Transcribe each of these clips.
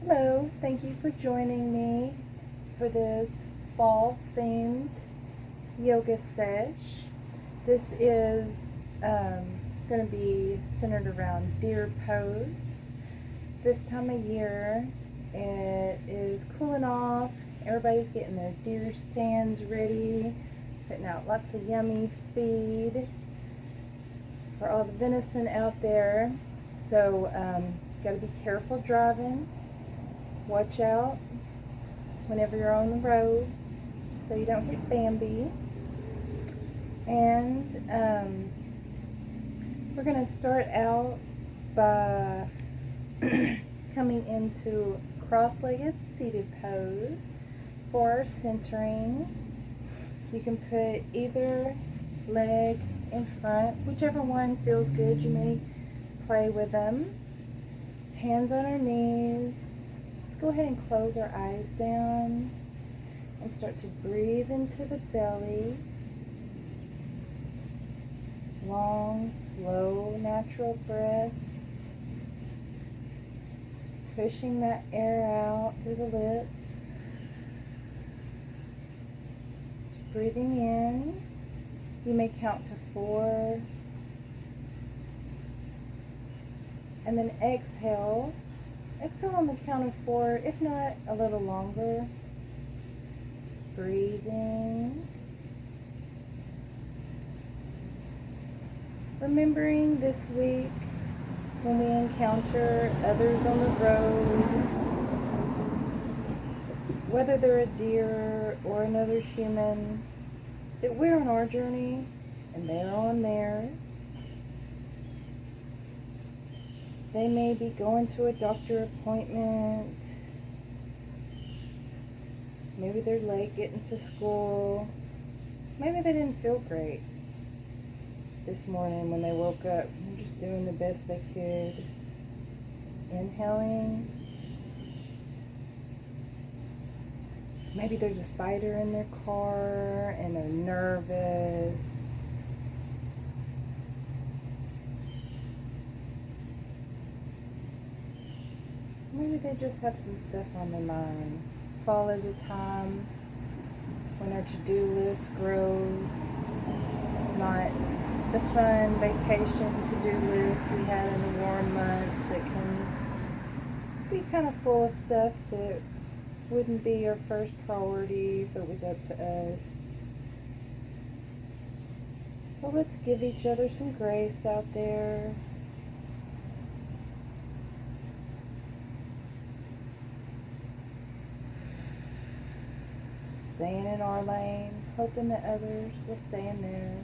Hello, thank you for joining me for this fall themed yoga sesh. This is going to be centered around deer pose. This time of year it is cooling off, everybody's getting their deer stands ready, putting out lots of yummy feed for all the venison out there. So got to be careful driving. Watch out whenever you're on the roads so you don't hit Bambi. And we're going to start out by coming into cross-legged seated pose for our centering. You can put either leg in front, whichever one feels good. You may play with them. Hands on our knees. Go ahead and close our eyes down and start to breathe into the belly. Long, slow, natural breaths. Pushing that air out through the lips. Breathing in. You may count to 4. And then exhale. Exhale on the count of 4, if not a little longer. Breathing. Remembering this week when we encounter others on the road, whether they're a deer or another human, that we're on our journey and they're on theirs. They may be going to a doctor appointment. Maybe they're late getting to school. Maybe they didn't feel great this morning when they woke up. They're just doing the best they could. Inhaling. Maybe there's a spider in their car and they're nervous. Maybe they just have some stuff on their mind. Fall is a time when our to-do list grows. It's not the fun vacation to-do list we had in the warm months. It can be kind of full of stuff that wouldn't be our first priority if it was up to us. So let's give each other some grace out there. Staying in our lane, hoping that others will stay in theirs.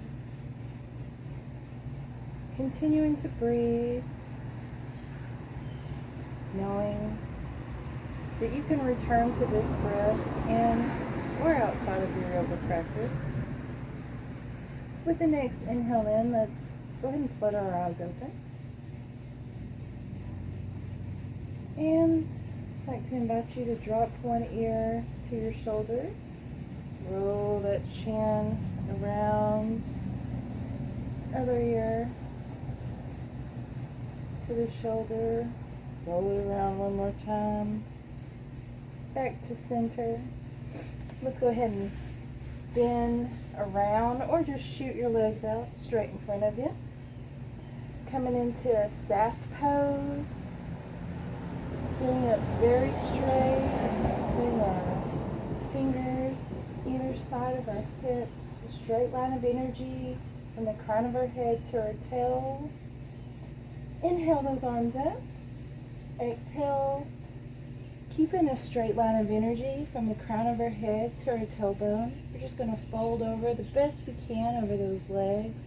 Continuing to breathe, knowing that you can return to this breath in or outside of your yoga practice. With the next inhale in, let's go ahead and flutter our eyes open. And I'd like to invite you to drop one ear to your shoulder. Roll that chin around, other ear to the shoulder, roll it around one more time, back to center. Let's go ahead and spin around or just shoot your legs out straight in front of you. Coming into a staff pose, sitting up very straight, putting our fingers either side of our hips, a straight line of energy from the crown of our head to our tail. Inhale those arms up. Exhale, keeping a straight line of energy from the crown of our head to our tailbone. We're just going to fold over the best we can over those legs.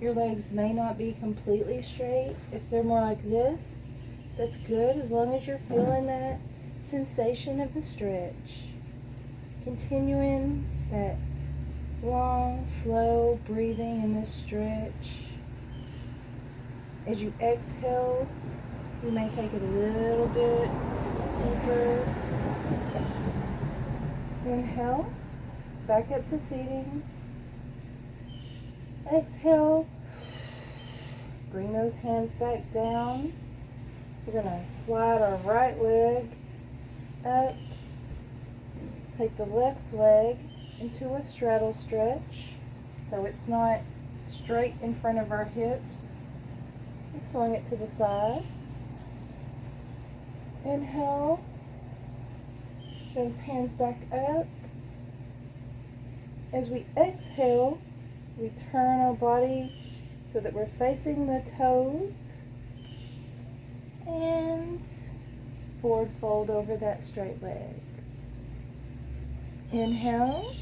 Your legs may not be completely straight. If they're more like this, that's good as long as you're feeling that sensation of the stretch. Continuing that long, slow breathing in this stretch. As you exhale, you may take it a little bit deeper. Inhale, back up to seating. Exhale, bring those hands back down. We're going to slide our right leg up, take the left leg into a straddle stretch so it's not straight in front of our hips. Swing it to the side. Inhale, those hands back up. As we exhale, we turn our body so that we're facing the toes and forward fold over that straight leg. Inhale,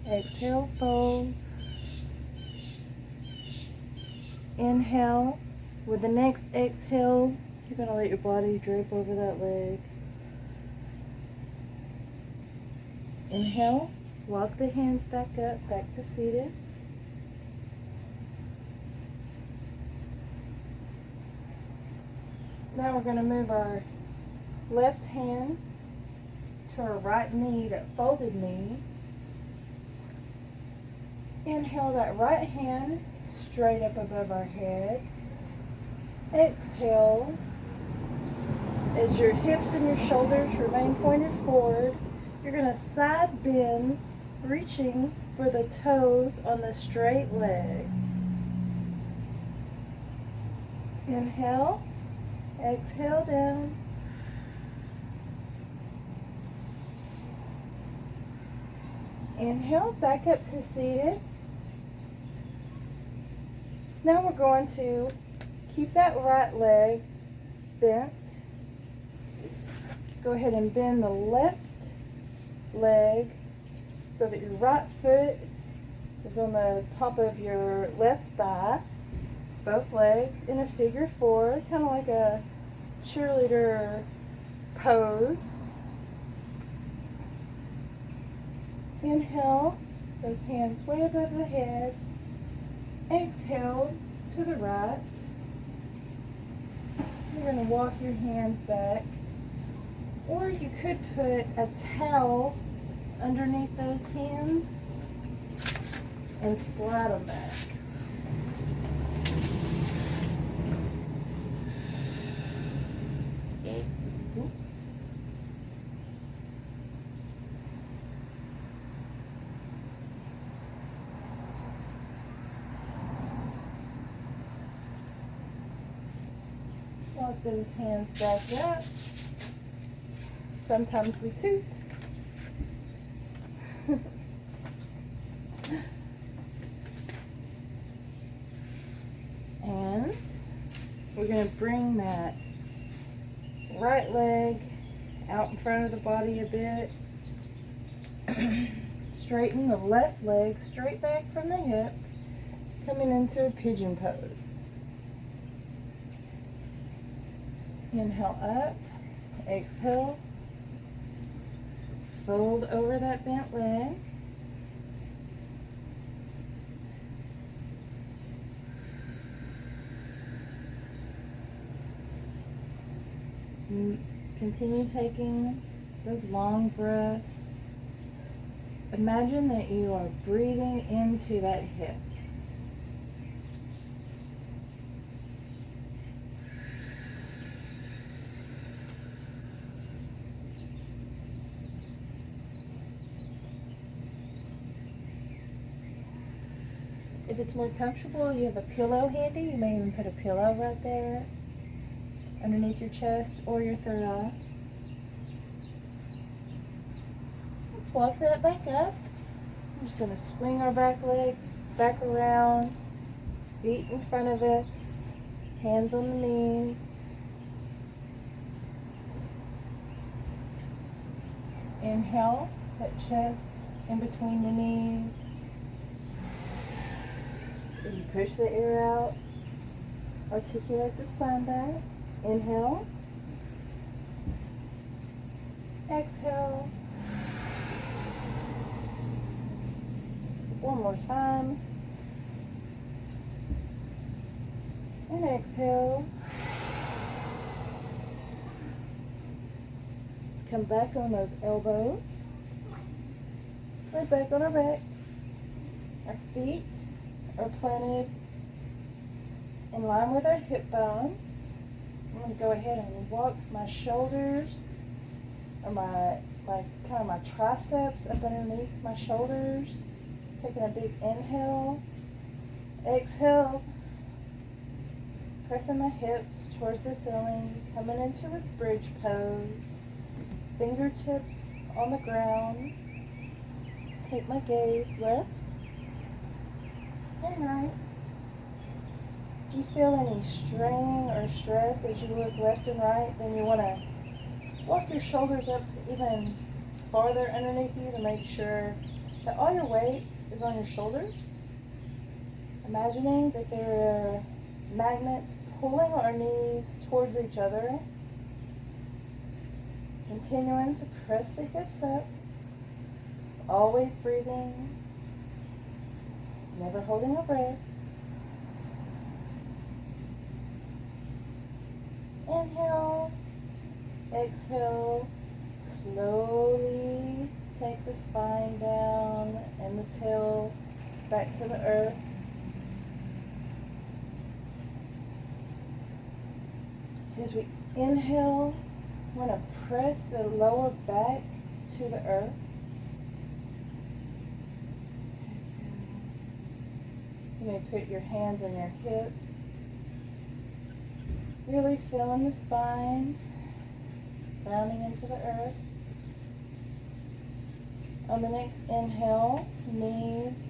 exhale, fold. Inhale. With the next exhale, you're going to let your body drape over that leg. Inhale, walk the hands back up, back to seated. Now we're going to move our left hand to our right knee, that folded knee. Inhale that right hand straight up above our head. Exhale, as your hips and your shoulders remain pointed forward, you're going to side bend, reaching for the toes on the straight leg. Inhale, exhale down. Inhale, back up to seated. Now we're going to keep that right leg bent. Go ahead and bend the left leg so that your right foot is on the top of your left thigh. Both legs in a figure four, kind of like a cheerleader pose. Inhale, those hands way above the head. Exhale to the right. You're going to walk your hands back, or you could put a towel underneath those hands and slide them back. Oops. Walk those hands back up. Sometimes we toot. And we're going to bring that right leg out in front of the body a bit. Straighten the left leg straight back from the hip, coming into a pigeon pose. Inhale up, exhale, fold over that bent leg. Continue taking those long breaths. Imagine that you are breathing into that hip. If it's more comfortable, you have a pillow handy. You may even put a pillow right there underneath your chest or your third eye. Let's walk that back up. I'm just going to swing our back leg back around, feet in front of us, hands on the knees. Inhale, that chest in between the knees. As you push the air out, articulate the spine back. Inhale. Exhale. One more time. And exhale. Let's come back on those elbows. Lay back on our back. Our feet are planted in line with our hip bones. I'm going to go ahead and walk my shoulders, or my kind of my triceps up underneath my shoulders. Taking a big inhale. Exhale. Pressing my hips towards the ceiling, coming into a bridge pose. Fingertips on the ground. Take my gaze left and right. If you feel any strain or stress as you look left and right, then you want to walk your shoulders up even farther underneath you to make sure that all your weight is on your shoulders. Imagining that there are magnets pulling our knees towards each other. Continuing to press the hips up. Always breathing. Never holding a breath. Inhale. Exhale. Slowly take the spine down and the tail back to the earth. As we inhale, we're going to press the lower back to the earth. Exhale. You may put your hands on your hips. Really feeling the spine, rounding into the earth. On the next inhale, knees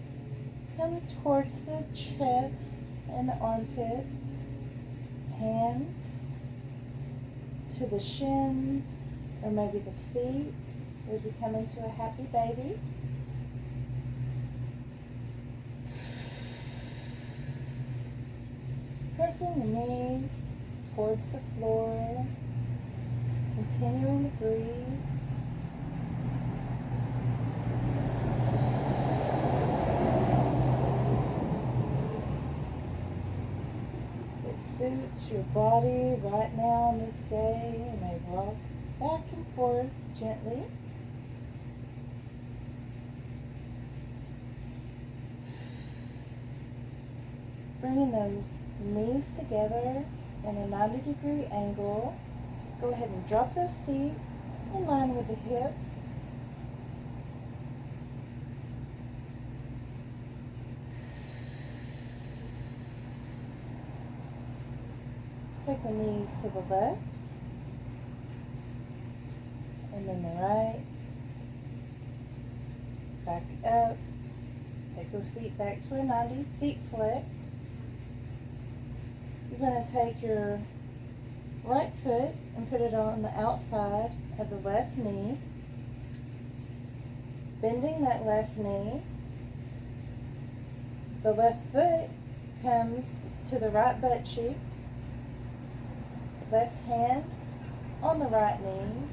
come towards the chest and the armpits. Hands to the shins or maybe the feet as we come into a happy baby. Pressing the knees towards the floor, continuing to breathe. Suits your body right now on this day. You may rock back and forth gently. Bringing those knees together in a 90-degree angle. Let's go ahead and drop those feet in line with the hips. Take the knees to the left, and then the right. Back up. Take those feet back to a 90, feet flexed. You're going to take your right foot and put it on the outside of the left knee. Bending that left knee. The left foot comes to the right butt cheek. Left hand on the right knee.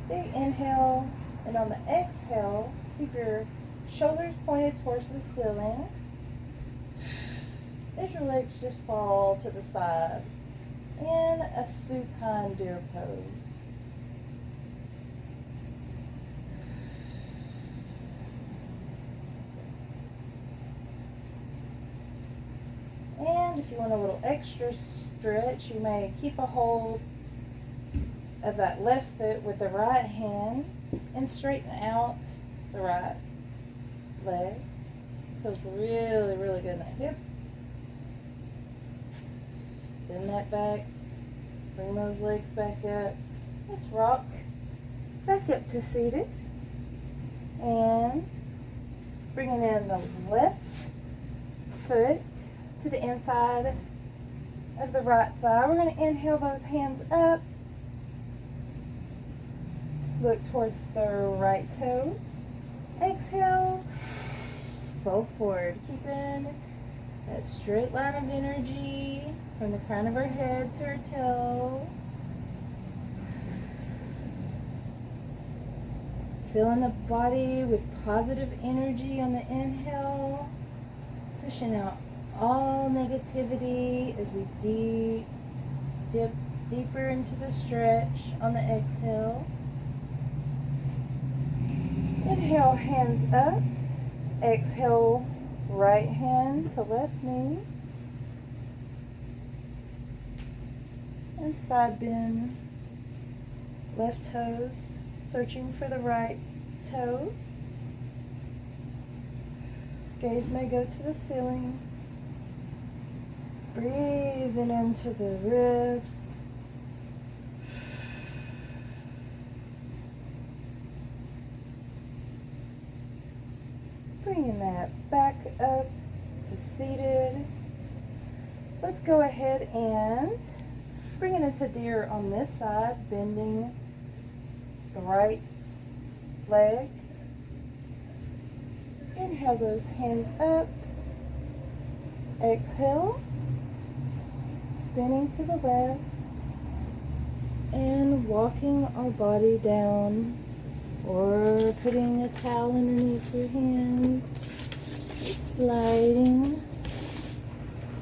Big inhale, and on the exhale, keep your shoulders pointed towards the ceiling as your legs just fall to the side in a supine deer pose. And if you want a little extra stretch, you may keep a hold of that left foot with the right hand and straighten out the right leg. Feels really, really good in that hip. Bend that back. Bring those legs back up. Let's rock back up to seated. And bringing in the left foot to the inside of the right thigh. We're going to inhale those hands up. Look towards the right toes. Exhale. Fold forward. Keeping that straight line of energy from the crown of her head to her toe. Filling the body with positive energy on the inhale. Pushing out all negativity as we dip deeper into the stretch on the exhale. Inhale, hands up. Exhale, right hand to left knee. And side bend. Left toes searching for the right toes. Gaze may go to the ceiling. Breathing into the ribs. Bringing that back up to seated. Let's go ahead and bringing it to deer on this side, bending the right leg. Inhale those hands up. Exhale. Spinning to the left. And walking our body down. Or putting a towel underneath your hands. Sliding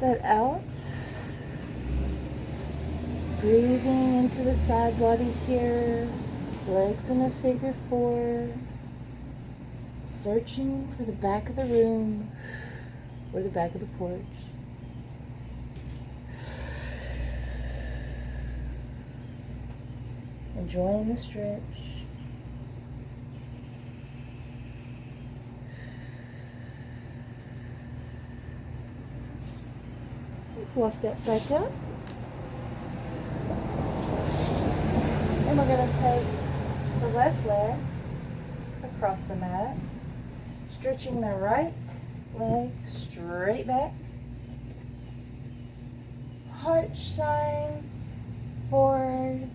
that out. Breathing into the side body here. Legs in a figure 4. Searching for the back of the room or the back of the porch. Enjoying the stretch. Let's walk that back up. And we're going to take the left leg across the mat, stretching the right leg straight back. Heart shines forward,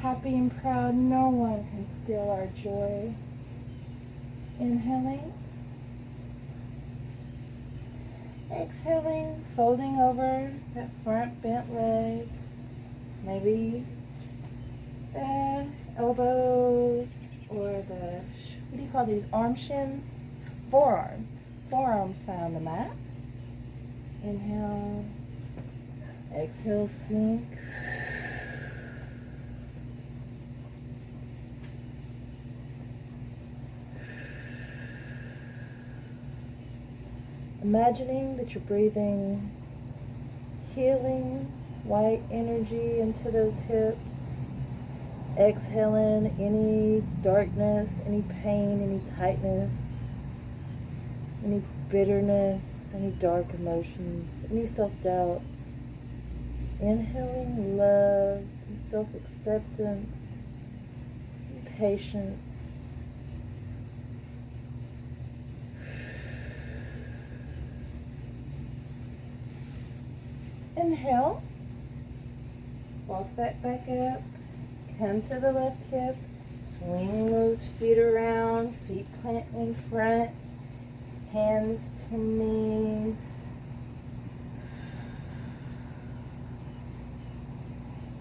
happy and proud. No one can steal our joy. Inhaling. Exhaling, folding over that front bent leg. Maybe the elbows or the, what do you call these, arm shins? Forearms. Forearms found the mat. Inhale. Exhale, sink. Imagining that you're breathing healing white energy into those hips. Exhaling any darkness, any pain, any tightness, any bitterness, any dark emotions, any self-doubt. Inhaling love and self-acceptance and patience. Inhale. Walk that back up. Come to the left hip. Swing those feet around. Feet plant in front. Hands to knees.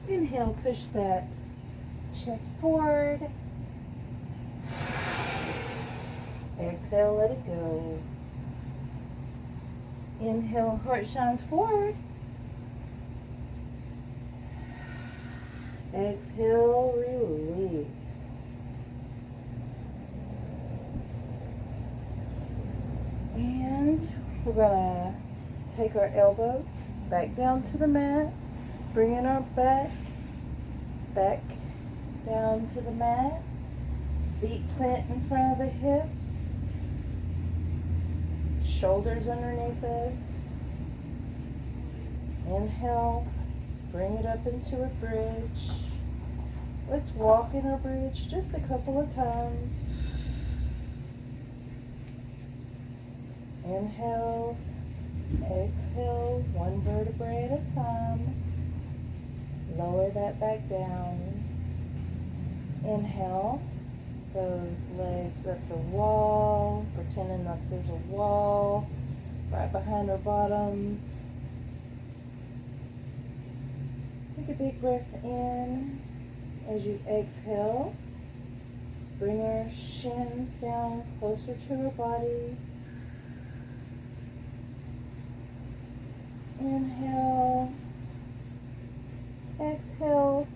Inhale, push that chest forward. Exhale, let it go. Inhale, heart shines forward. Exhale, release. And we're going to take our elbows back down to the mat, bringing our back down to the mat, feet plant in front of the hips, shoulders underneath us. Inhale, bring it up into a bridge. Let's walk in our bridge just a couple of times. Inhale, exhale, one vertebrae at a time. Lower that back down. Inhale, those legs up the wall, pretending like there's a wall right behind our bottoms. Take a big breath in. As you exhale, let's bring our shins down closer to our body. Inhale, exhale,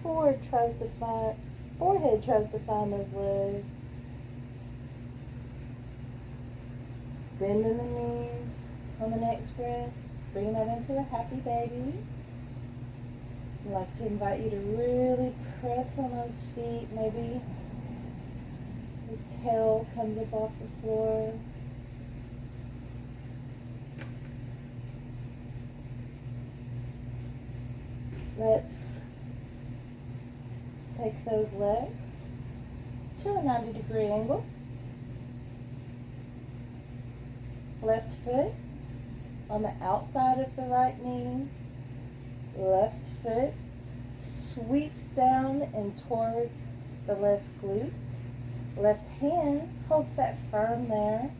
forehead tries to find those legs. Bending the knees on the next breath, bring that into a happy baby. I'd like to invite you to really press on those feet. Maybe the tail comes up off the floor. Let's take those legs to a 90-degree angle. Left foot on the outside of the right knee. Left foot sweeps down and towards the left glute. Left hand holds that firm there.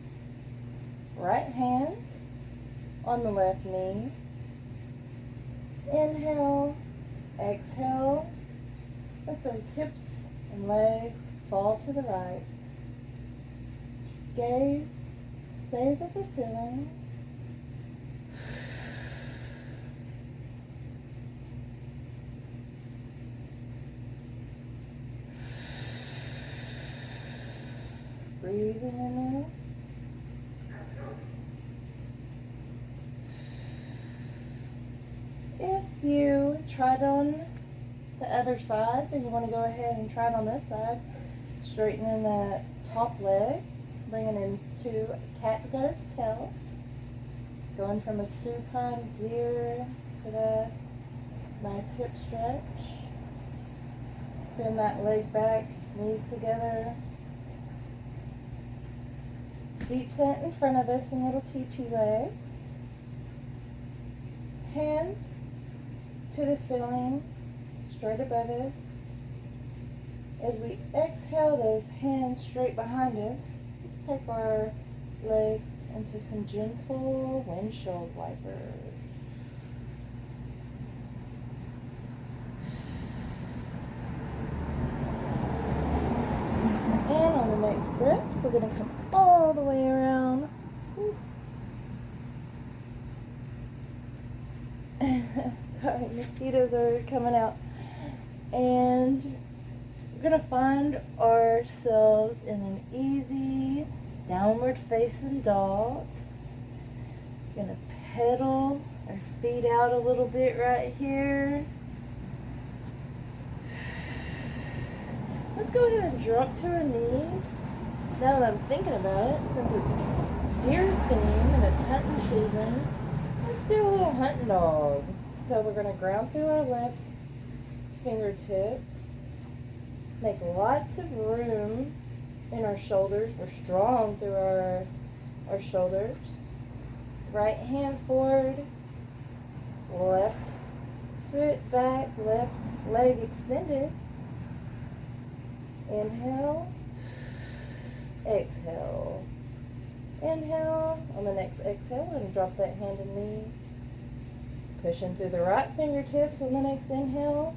Right hand on the left knee. Inhale, exhale. Let those hips and legs fall to the right. Gaze stays at the ceiling. Breathing in this. If you tried on the other side, then you want to go ahead and try it on this side. Straightening that top leg, bringing it into cat's got its tail. Going from a supine deer to the nice hip stretch. Bend that leg back, knees together. Feet plant in front of us in little TP legs. Hands to the ceiling, straight above us. As we exhale, those hands straight behind us, let's take our legs into some gentle windshield wipers. And on the next breath, we're going to come all the way around. Sorry, mosquitoes are coming out. And we're going to find ourselves in an easy downward facing dog. Going to pedal our feet out a little bit right here. Let's go ahead and drop to our knees. Now that I'm thinking about it, since it's deer theme and it's hunting season, let's do a little hunting dog. So we're going to ground through our left fingertips. Make lots of room in our shoulders. We're strong through our shoulders. Right hand forward. Left foot back. Left leg extended. Inhale. Exhale. Inhale. On the next exhale, we're going to drop that hand and knee. Pushing through the right fingertips on the next inhale.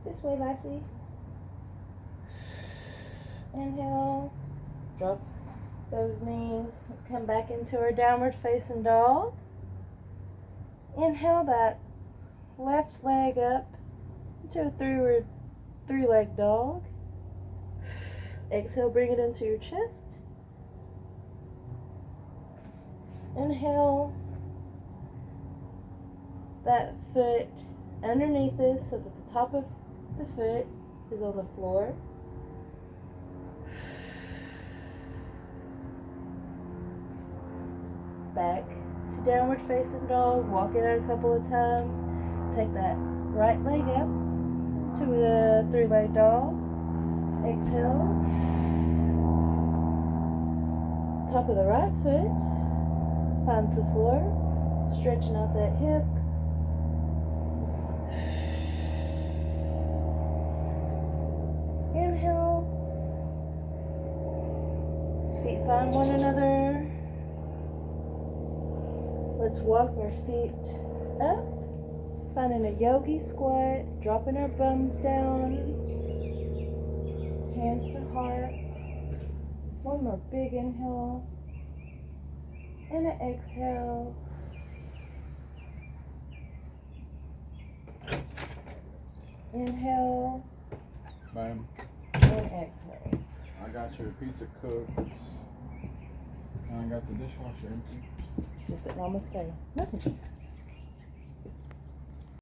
This way, Lassie. Inhale. Drop those knees. Let's come back into our downward facing dog. Inhale that left leg up into a three-leg dog. Exhale, bring it into your chest. Inhale that foot underneath us so that the top of the foot is on the floor. Back to downward facing dog. Walk it out a couple of times. Take that right leg up to a three-leg dog. Exhale. Top of the right foot finds the floor. Stretching out that hip. Inhale. Feet find one another. Let's walk our feet up. Finding a yogi squat. Dropping our bums down. Hands to heart. One more big inhale. And an exhale. Inhale. Bam. And exhale. I got your pizza cooked. I got the dishwasher empty. Just at namaste. Nice.